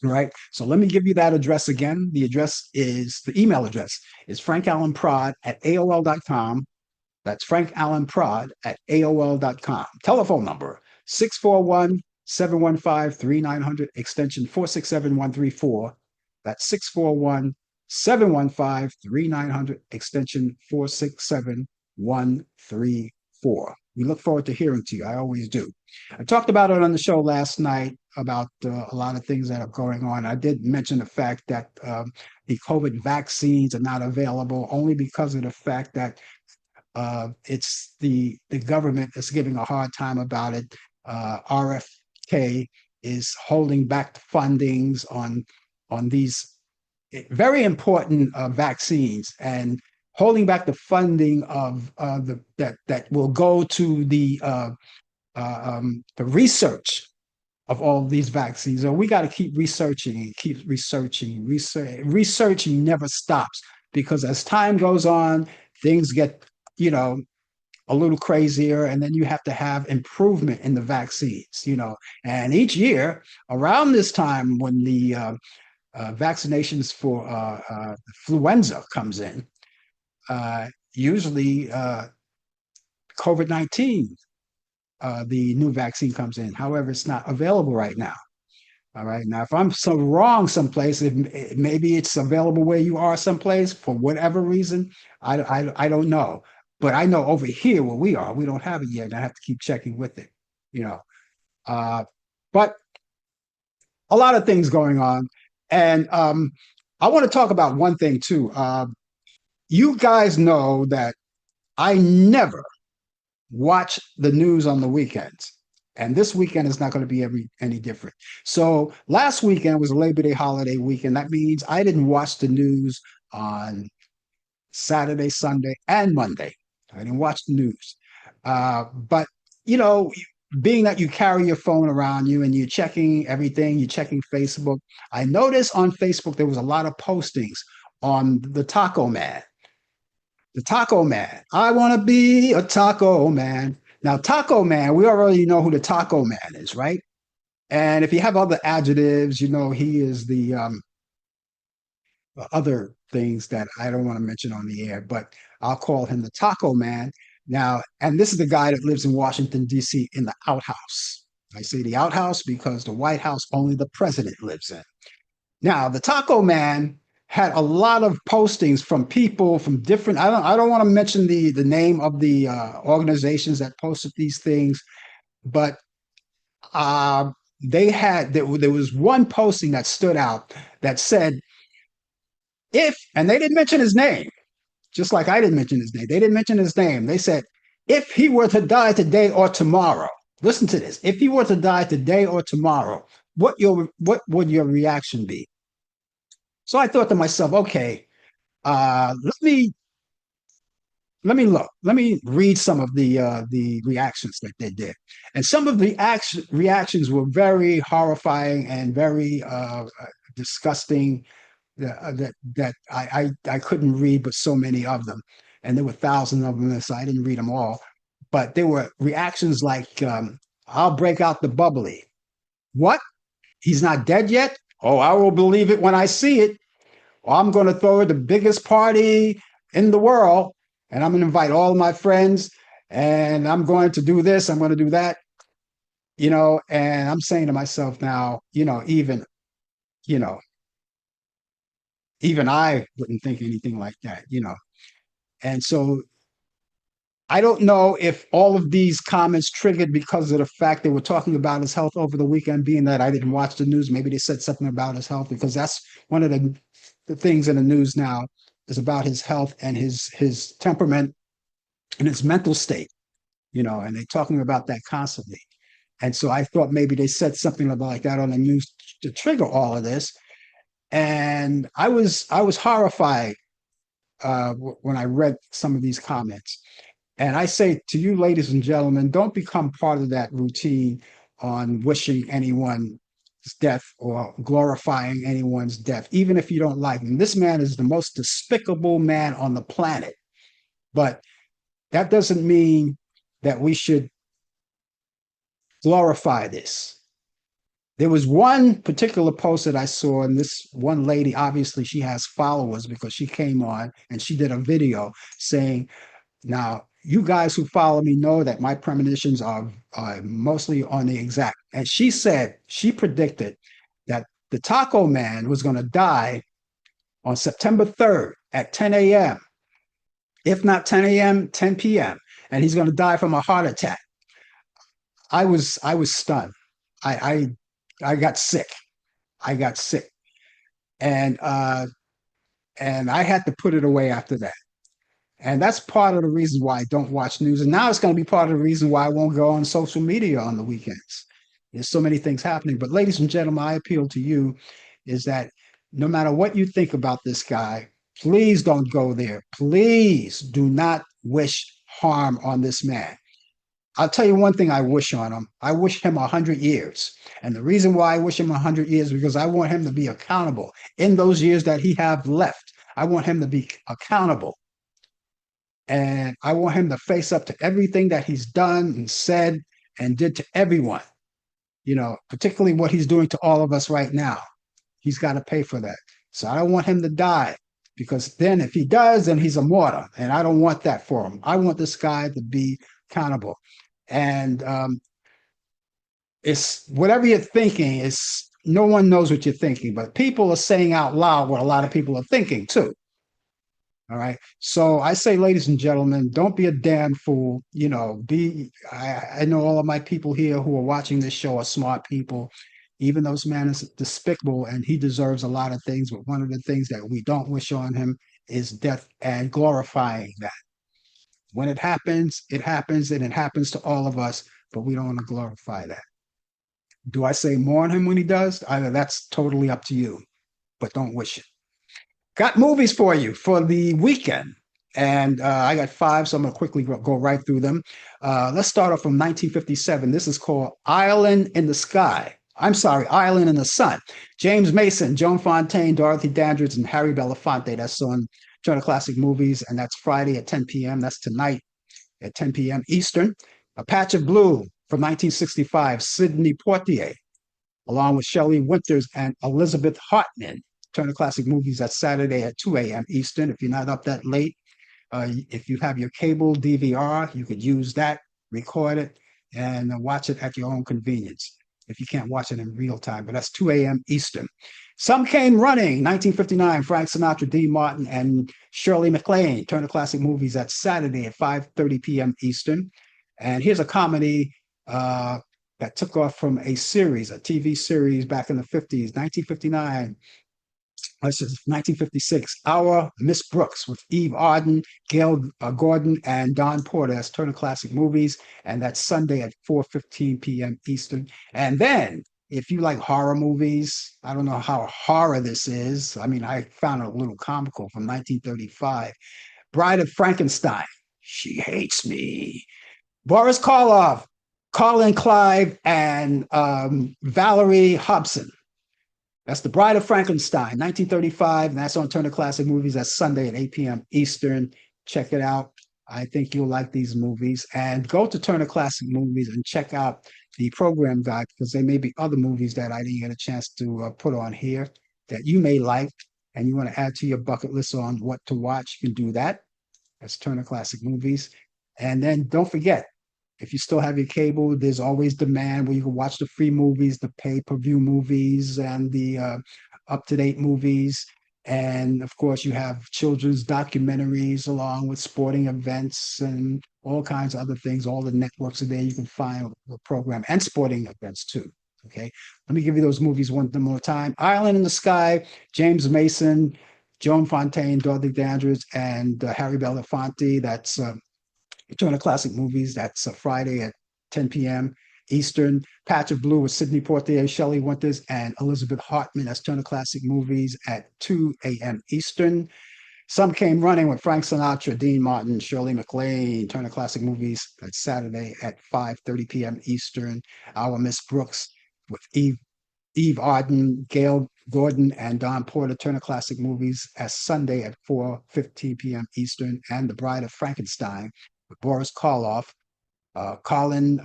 All right. So let me give you that address again. The email address is frankallenprod@aol.com. That's Frank Allen Prod at AOL.com. Telephone number 641 715 3900, extension 467134. That's 641 715 3900, extension 467134. We look forward to hearing to you. I always do. I talked about it on the show last night about a lot of things that are going on. I did mention the fact that the COVID vaccines are not available only because of the fact that it's the government that's giving a hard time about it. RFK is holding back the fundings on these very important vaccines and holding back the funding of that will go to the research of all these vaccines. So we got to keep researching and keep researching. Researching never stops because as time goes on, things get, you know, a little crazier, and then you have to have improvement in the vaccines, you know. And each year, around this time, when the vaccinations for influenza comes in, usually COVID-19, the new vaccine comes in. However, it's not available right now. All right. Now, if I'm so wrong someplace, maybe it's available where you are someplace for whatever reason. I don't know. But I know over here where we are, we don't have it yet. And I have to keep checking with it, you know. But a lot of things going on. And I want to talk about one thing too. You guys know that I never watch the news on the weekends. And this weekend is not going to be any different. So last weekend was a Labor Day holiday weekend. That means I didn't watch the news on Saturday, Sunday, and Monday. I didn't watch the news. But, you know, being that you carry your phone around you and you're checking everything, you're checking Facebook. I noticed on Facebook there was a lot of postings on the Taco Man. The Taco Man. I want to be a Taco Man. Now, Taco Man, we already know who the Taco Man is, right? And if you have other adjectives, you know, he is the other things that I don't want to mention on the air, but I'll call him the Taco Man. Now, and this is the guy that lives in Washington, D.C., in the outhouse. I say the outhouse because the White House only the president lives in. Now, the Taco Man had a lot of postings from people from different. I don't want to mention the name of the organizations that posted these things, but there was one posting that stood out that said if, and they didn't mention his name, just like I didn't mention his name. They didn't mention his name. They said if he were to die today or tomorrow. Listen to this. If he were to die today or tomorrow, what would your reaction be? So I thought to myself, okay, let me look. Let me read some of the reactions that they did, and some of the reactions were very horrifying and very disgusting. That I couldn't read, but so many of them, and there were thousands of them, so I didn't read them all. But there were reactions like, "I'll break out the bubbly." What? He's not dead yet? Oh, I will believe it when I see it. I'm going to throw the biggest party in the world, and I'm going to invite all of my friends, and I'm going to do this, I'm going to do that, you know. And I'm saying to myself now, you know, even I wouldn't think anything like that, you know. And so I don't know if all of these comments triggered because of the fact they were talking about his health over the weekend, being that I didn't watch the news. Maybe they said something about his health because that's one of the things in the news now is about his health and his temperament and his mental state, you know, and they're talking about that constantly. And so I thought maybe they said something like that on the news to trigger all of this. And I was horrified when I read some of these comments. And I say to you, ladies and gentlemen, don't become part of that routine on wishing anyone death or glorifying anyone's death, even if you don't like him. This man is the most despicable man on the planet. But that doesn't mean that we should glorify this. There was one particular post that I saw, and this one lady, obviously, she has followers because she came on and she did a video saying, now, you guys who follow me know that my premonitions are mostly on the exact. And she said, she predicted that the taco man was going to die on September 3rd at 10 a.m., if not 10 a.m., 10 p.m., and he's going to die from a heart attack. I was stunned. I got sick. I got sick, and and I had to put it away after that. And that's part of the reason why I don't watch news. And now it's going to be part of the reason why I won't go on social media on the weekends. There's so many things happening. But ladies and gentlemen, my appeal to you is that no matter what you think about this guy, please don't go there. Please do not wish harm on this man. I'll tell you one thing I wish on him. I wish him 100 years. And the reason why I wish him 100 years is because I want him to be accountable in those years that he have left. I want him to be accountable. And I want him to face up to everything that he's done and said and did to everyone, particularly what he's doing to all of us right now. He's got to pay for that. So I don't want him to die because then if he does, then he's a martyr. And I don't want that for him. I want this guy to be accountable. And it's whatever you're thinking, it's no one knows what you're thinking, but people are saying out loud what a lot of people are thinking too. All right. So I say, ladies and gentlemen, don't be a damn fool. I know all of my people here who are watching this show are smart people, even though this man is despicable and he deserves a lot of things. But one of the things that we don't wish on him is death and glorifying that. When it happens, and it happens to all of us, but we don't want to glorify that. Do I say mourn him when he does? That's totally up to you, but don't wish it. Got movies for you for the weekend. And I got 5, so I'm going to quickly go right through them. Let's start off from 1957. This is called Island in the Sky. I'm sorry, Island in the Sun. James Mason, Joan Fontaine, Dorothy Dandridge, and Harry Belafonte. That's on Turner Classic Movies, and that's Friday at 10 p.m. That's tonight at 10 p.m. Eastern. A Patch of Blue from 1965, Sidney Poitier, along with Shelley Winters and Elizabeth Hartman. Turner Classic Movies, that's Saturday at 2 a.m. Eastern. If you're not up that late, if you have your cable DVR, you could use that, record it, and watch it at your own convenience if you can't watch it in real time. But that's 2 a.m. Eastern. Some Came Running, 1959, Frank Sinatra, Dean Martin, and Shirley MacLaine. Turner Classic Movies, that's Saturday at 5:30 p.m. Eastern. And here's a comedy that took off from a TV series back in the 50s, 1959. This is 1956. Our Miss Brooks with Eve Arden, Gail Gordon, and Don Porter. That's Turner Classic Movies, and that's Sunday at 4:15 p.m. Eastern. And then, if you like horror movies, I don't know how horror this is. I mean, I found it a little comical from 1935. Bride of Frankenstein. She Hates Me. Boris Karloff, Colin Clive, and Valerie Hobson. That's The Bride of Frankenstein, 1935, and that's on Turner Classic Movies. That's Sunday at 8 p.m. Eastern. Check it out. I think you'll like these movies. And go to Turner Classic Movies and check out the program guide, because there may be other movies that I didn't get a chance to put on here that you may like, and you want to add to your bucket list on what to watch. You can do that. That's Turner Classic Movies. And then don't forget, if you still have your cable, there's always Demand, where you can watch the free movies, the pay-per-view movies, and the up-to-date movies. And of course, you have children's documentaries along with sporting events and all kinds of other things. All the networks are there. You can find the program and sporting events too. Okay. Let me give you those movies one more time. Island in the Sky, James Mason, Joan Fontaine, Dorothy Dandridge, and Harry Belafonte. That's Turner Classic Movies. That's Friday at 10 p.m. Eastern. Patch of Blue with Sidney Poitier, Shelley Winters, and Elizabeth Hartman. That's Turner Classic Movies at 2 a.m. Eastern. Some Came Running with Frank Sinatra, Dean Martin, Shirley MacLaine. Turner Classic Movies. That's Saturday at 5:30 p.m. Eastern. Our Miss Brooks with Eve Eve Arden, Gail Gordon, and Don Porter Turner Classic Movies as Sunday at 4:15 p.m. Eastern, and The Bride of Frankenstein with Boris Karloff, Colin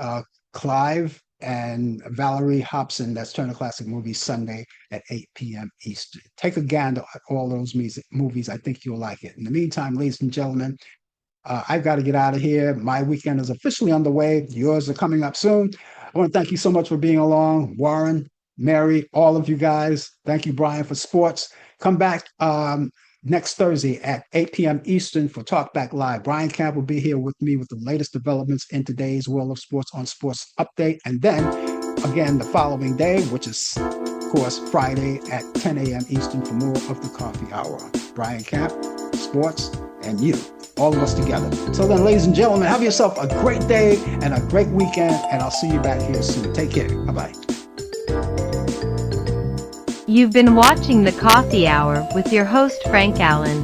Clive, and Valerie Hobson. That's Turner Classic Movies Sunday at 8 p.m. Eastern. Take a gander at all those movies. I think you'll like it. In the meantime, ladies and gentlemen, I've got to get out of here. My weekend is officially underway. Yours are coming up soon. I want to thank you so much for being along. Warren, Mary, all of you guys. Thank you, Brian, for sports. Come back next Thursday at 8 p.m. Eastern for Talk Back Live. Brian Camp will be here with me with the latest developments in today's world of sports on Sports Update. And then again the following day, which is, of course, Friday at 10 a.m. Eastern for more of the Coffee Hour. Brian Camp, sports, and you. All of us together. So then, ladies and gentlemen, have yourself a great day and a great weekend, and I'll see you back here soon. Take care. Bye-bye. You've been watching The Coffee Hour with your host Frank Allan.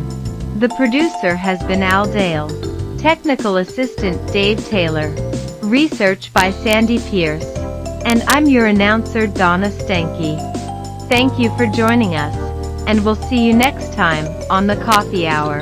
The producer has been Al Dale. Technical assistant Dave Taylor. Research by Sandy Pierce. And I'm your announcer Donna Stenke. Thank you for joining us, and we'll see you next time on The Coffee Hour.